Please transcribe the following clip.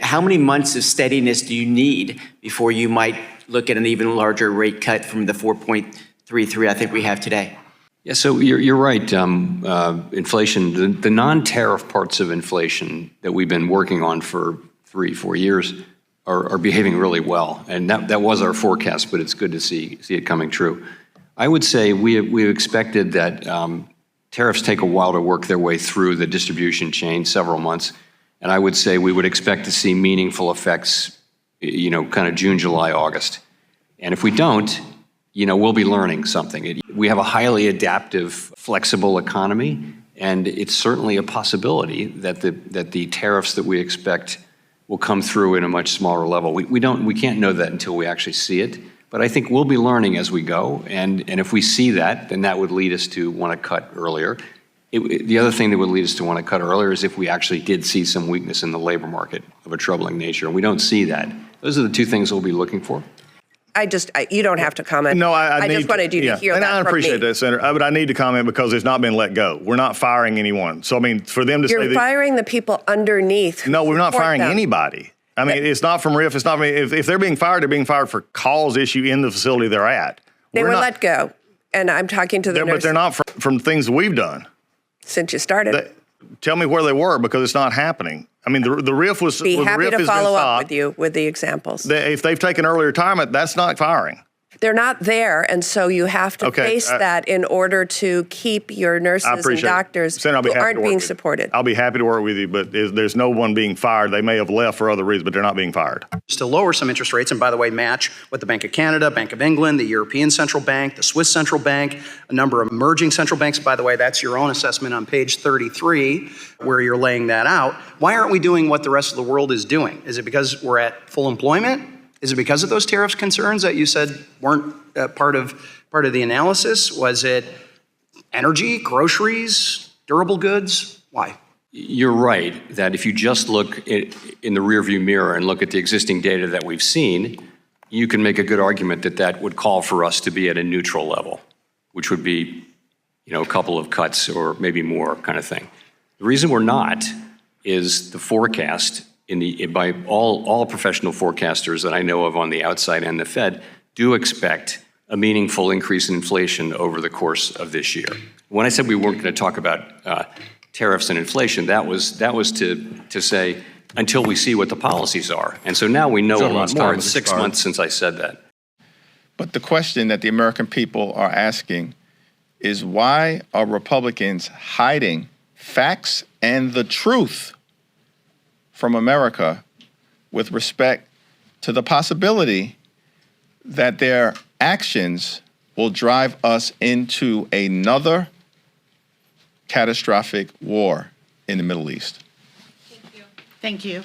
how many months of steadiness do you need before you might look at an even larger rate cut from the 4.33 I think we have today? Yeah, so you're right. Inflation, the non-tariff parts of inflation that we've been working on for 3-4 years are behaving really well. And that was our forecast, but it's good to see it coming true. I would say we expected that tariffs take a while to work their way through the distribution chain, several months. And I would say we would expect to see meaningful effects, kind of June, July, August. And if we don't, we'll be learning something. We have a highly adaptive, flexible economy, and it's certainly a possibility that the tariffs that we expect will come through in a much smaller level. We can't know that until we actually see it, but I think we'll be learning as we go, and if we see that, then that would lead us to want to cut earlier. The other thing that would lead us to want to cut earlier is if we actually did see some weakness in the labor market of a troubling nature, and we don't see that. Those are the two things we'll be looking for. You don't have to comment. No, I just wanted you to hear that from me. I appreciate that, Senator, but I need to comment because it's not been let go. We're not firing anyone. So, I mean, for them to say You're firing the people underneath. No, we're not firing anybody. I mean, it's not from RIF. It's not. If they're being fired for cause issue in the facility they're at. They were let go, and I'm talking to the nurses. But they're not from things we've done. Since you started. Tell me where they were, because it's not happening. I mean, the RIF was. Be happy to follow up with you with the examples. If they've taken early retirement, that's not firing. They're not there, and so you have to face that in order to keep your nurses and doctors who aren't being supported. I'll be happy to work with you, but there's no one being fired. They may have left for other reasons, but they're not being fired. To lower some interest rates, and by the way, match what the Bank of Canada, Bank of England, the European Central Bank, the Swiss Central Bank, a number of emerging central banks. By the way, that's your own assessment on page 33, where you're laying that out. Why aren't we doing what the rest of the world is doing? Is it because we're at full employment? Is it because of those tariffs concerns that you said weren't part of the analysis? Was it energy, groceries, durable goods? Why? You're right that if you just look in the rearview mirror and look at the existing data that we've seen, you can make a good argument that would call for us to be at a neutral level, which would be, a couple of cuts or maybe more kind of thing. The reason we're not is the forecast by all professional forecasters that I know of on the outside and the Fed do expect a meaningful increase in inflation over the course of this year. When I said we weren't going to talk about tariffs and inflation, that was to say until we see what the policies are. And so now we know a lot more. It's 6 months since I said that. But the question that the American people are asking is, why are Republicans hiding facts and the truth from America with respect to the possibility that their actions will drive us into another catastrophic war in the Middle East? Thank you.